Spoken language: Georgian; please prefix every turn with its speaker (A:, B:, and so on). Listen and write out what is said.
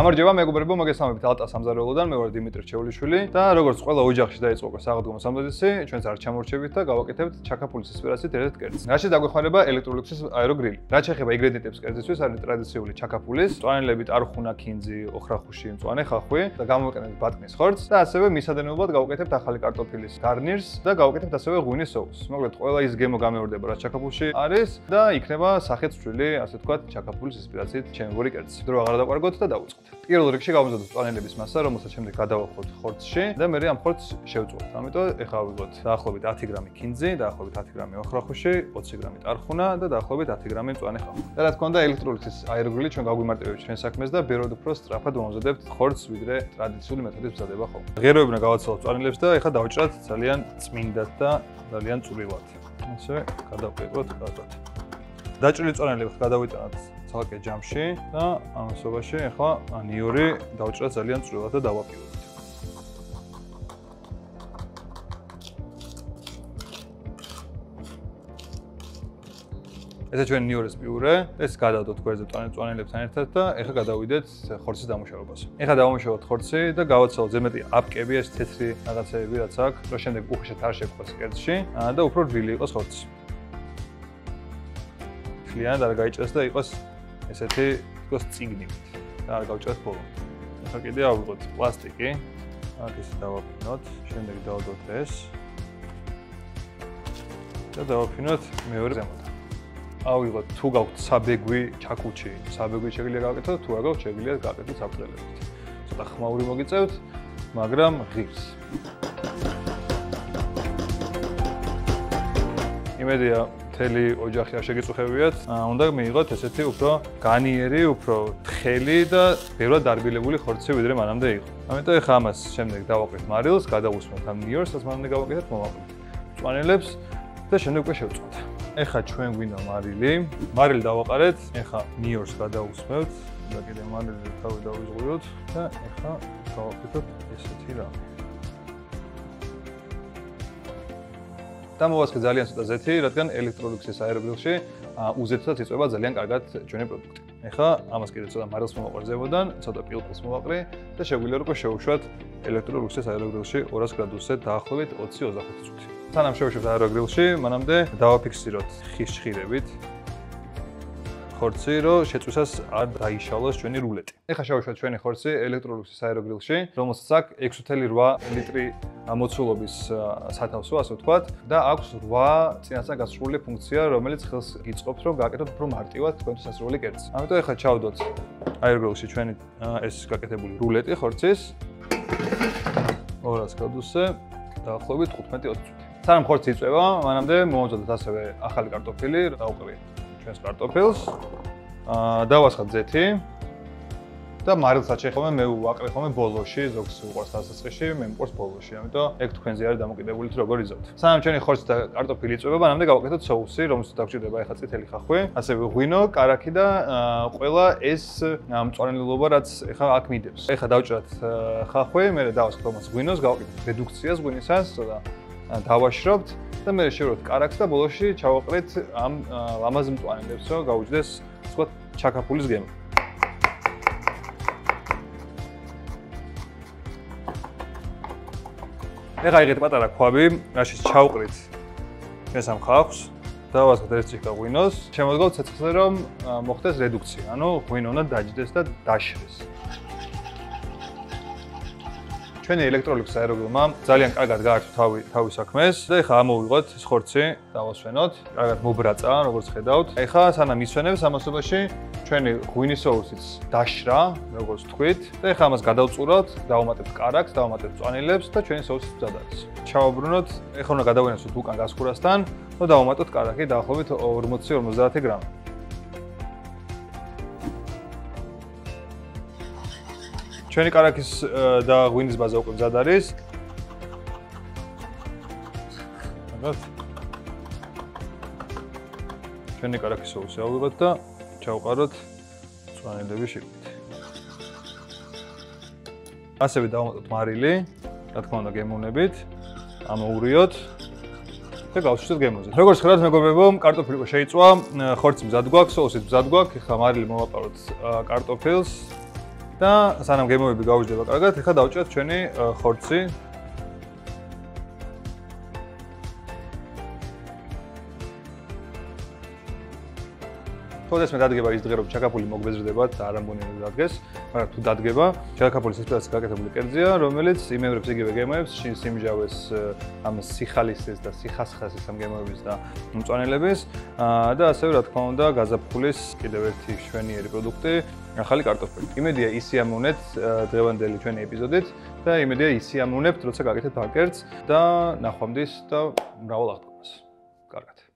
A: გამარჯობა, მეგობრებო, მოგესალმებით ალტა სამზარეულოდან, მე ვარ დიმიტრი რჩეულიშვილი და როგორც ყველა ოჯახში დაიწყო საღდგომო სამზადისი, ჩვენც არ ჩამორჩებით და გავაკეთებთ ჩაკაფულის ინსპირაციით ერთ კერძს. რაში დაგვეხმარება ელექტროლუქსის აეროგრილი. რაც შეეხება ინგრედიენტებს კერძისთვის, არის ტრადიციული ჩაკაფულის, მწვანელებით არხუნა, ქინძი, ოხრახუში, მწვანე ხახვი და გამოვაკეთებთ ბატკნის ხორცს და ასევე მისადევნებლად გავაკეთებთ ახალი კარტოფილის გარნირს და გავაკეთებთ ასევე ღვინის соуს. მოკლედ, ყველა ის გემო გამეორდება, რაც ჩაკაფულში არის და იქნება სახეც წვრილი, ასე ვთქვათ, ჩაკაფულის ინსპირაციით ჩემი კერძი. დრო აღარ დავყარგოთ და დავიწყოთ. პირველ რიგში გავამზადოთ მწვანელების მასა, რომელსაც შემდეგ გადავახოთ ხორცში და მე ამ ხორცს შევწუვოთ. ამიტომ ეხლა ავიღოთ დაახლოებით 10 გრამი ქინძი, დაახლოებით 10 გრამი ოხრახუში, 20 გრამი ტარხუნა და დაახლოებით 10 გრამი მწვანე ხახვი. და რა თქმა უნდა, ელექტროლუქსის აეროგრილი ჩვენ გაგვიმარტივებს ჩვენ საქმეს და ბევრად უფრო სწრაფად ვამზადებთ ხორცს, ვიდრე ტრადიციული მეთოდით ვზადება ხოლმე. ღეროები უნდა გავაცვალოთ მწვანელებს და ეხლა დავჭრათ ძალიან წმინდად და ძალიან წვრილად. ასე გადავყიდოთ კარგად. დაჭრილი მწვანელებს გადავიტანოთ ცალკე ჯამში და ამასობაში ახლა ნიორი დავჭრათ ძალიან წვრილად და დავაპიროთ. ესე ჩვენ ნიორის პიურე, ეს გადავდოთ გვერდზე მწვანელებთან ერთად და ახლა გადავიდეთ ხორცის დამუშავებაზე. ახლა დავამუშავოთ ხორცი და გავაცვალოთ ზემეთი აპკები, ეს თეთრი რაღაცეები რაც აქვს, რომ შემდეგ უხეშად არ შეგყვას კერძში და უფრო რბილი იყოს ხორცი. ხლიანად არ გაიჭრას და იყოს ესეთი თქოს წიგნივით და არ გავჭრათ ბოლომდე. ახლა კიდე ავიღოთ პლასტიკი, აქ ისე დავაფინოთ, შემდეგ დავდოთ ეს და დავაფინოთ მეორე ზემოთ. ავიღოთ თუ გაქვთ საბეგვი ჩაქუჩი, საბეგვი შეგვიძლია გავაკეთოთ, თუ არ გაქვთ შეგვიძლია გავაკეთოთ საფრთხელებით. ცოტა ხმაური მოგიწევთ, მაგრამ ღირს. იმედია მთელი ოჯახი არ შეგეწუხებიათ, უნდა მიიღოთ ესეთი უფრო განიერი, უფრო თხელი და ბევრად დარბილებული ხორცი, ვიდრე მანამდე იყო. ამიტომ ახლა ამას შემდეგ დავაყრით მარილს, გადავუსვამთ ამ ნიორს, რაც მანამდე გავაკეთეთ, მოვაყრით მწვანელებს და შემდეგ უკვე შევწყვეტ. ახლა ჩვენ გვინდა მარილი. მარილი დავაყარეთ, ახლა ნიორს გადავუსვამთ და კიდე მარილზე თავი დავიზღვიოთ და ახლა გავაკეთოთ ესეთი რამე. და მოვასხეთ ძალიან ცოტა ზეთი, რადგან ელექტროლუქსის აეროგრილში უზეთოდაც იწვება ძალიან კარგად ჩვენი პროდუქტი. ახლა ამას კიდე ცოტა მარილს მოვაყარ ზემოდან, ცოტა პილპილს მოვაყრი და შეგვიძლია რომ შევუშვათ ელექტროლუქსის აეროგრილში 200 გრადუსზე დაახლოებით 20-25 წუთი. სანამ შევუშვებთ აეროგრილში, მანამდე დავაფიქსიროთ ხის ჭხირებით ხორცი, რომ შეწვისას არ დაიშალოს ჩვენი რულეტი. ახლა შევუშვათ ჩვენი ხორცი ელექტროლუქსის აეროგრილში, რომელსაც აქვს 6.8 ლიტრი მოცულობის სათავსო, ასე ვთქვათ, და აქვს 8 წინასწარ გასრული ფუნქცია, რომელიც ხელს იწყობს, რომ გააკეთოთ უფრო მარტივად თქვენთვის ასრული კერძი. ამიტომ ახლა ჩავდოთ აეროგრილში ჩვენი ეს გაკეთებული რულეტი ხორცის 200 გრადუსზე დაახლოებით 15-20 წუთი. სანამ ხორცი იწვევა, მანამდე მოვამზადოთ ასევე ახალი კარტოფილი, დავყრი ჩვენს კარტოფილს, დავასხათ ზეთი და მარილსაც შეხომე მე ვაყრე ხოლმე ბოლოში, ზოგს უყვარს დასაწყისში, მე მყავს ბოლოში, ამიტომ ეგ თქვენზე არის დამოკიდებული თუ როგორ იზავთ. სანამ ჩვენი ხორცი და კარტოფილი იწვევა, მანამდე გავაკეთოთ соуსი, რომელსაც დაგჭირდება ახლა წითელი ხახვი, ასევე ღვინო, კარაქი და ყველა ეს მწვანელობა, რაც ახლა აქ მიდევს. ახლა დავჭრათ ხახვი, მე დავასხოთ ამას ღვინოს, გავაკეთოთ რედუქციას ღვინისას და დავაშრობთ და მე შევროთ კარაქს და ბოლოში ჩავაყრით ამ ლამაზ მწვანელებს, რომ გაუჯდეს, თქვა, ჩაკაფულის გემო. ეხლა იღეთ პატარა ქვაბი, რაშიც ჩავყრით ჩვენს ამ ხახვს, დავასხოთ ერთ ჭიქა ღვინოს, შემოდგავთ ცეცხლზე, რომ მოხდეს რედუქცია, ანუ ღვინო უნდა დაჯდეს და დაშრეს. ჩვენი ელექტროლუქსის აეროგრილმა ძალიან კარგად გაართვა თავის საქმეს და ეხლა ამოვიღოთ ეს ხორცი, დავასვენოთ, კარგად მობრაცა, როგორც ხედავთ. ეხლა სანამ ისვენებს ამასობაში ჩვენი ღვინის соусიც დაშრა, როგორც თქვით, და ეხლა ამას გადავწურავთ, დავამატებთ კარაქს, დავამატებთ მწვანილებს და ჩვენი соуსი მზად არის. ჩავაბრუნოთ, ეხლა უნდა გადავინახოთ უკან გასხურასთან და დავამატოთ კარაქი დაახლოებით 40-50 გრამი. ჩვენი კარაქის და ღვინის ბაზა უკვე მზად არის. ჩვენი კარაქის соуსი ავიღოთ და ჩავყაროთ მწვანელები შეგვით. ასევე დავამატოთ მარილი, რა თქმა უნდა გემოვნებით, ამოურიოთ და გავშვით გემოზე. როგორც ხედავთ მეგობრებო, კარტოფილი უკვე შეიწვა, ხორცი მზად გვაქვს, соусიც მზად გვაქვს. ახლა მარილი მოვაპაროთ კარტოფილს. და სანამ გემოვები გაუждდება კარგად, ეხლა დავჭერთ ჩვენი ხორცი. თორეს მე დადგება ის დღე რომ ჩაკაპული მოგბეზრდებათ, არ ამბონი რომ დადგეს, მაგრამ თუ დადგება, ჩაკაპულის სისწრაფეს გაკეთებული კერძია, რომელიც იმევრებს იგივე გემოებს, სიმჟავეს, ამ სიხალისეს და სიხასხასის ამ გემოების და მწვანელების და ასევე რა თქმა უნდა გაზაფხულის კიდევ ერთი შვენიერი პროდუქტი, ახალი კარტოფილი. იმედია ისიამოვნეთ დღევანდელი ჩვენი ეპიზოდით და იმედია ისიამოვნებთ, როცა გაკეთებთ ამ კერძს და ნახვამდის და მრავალ აღდგომას. კარგად.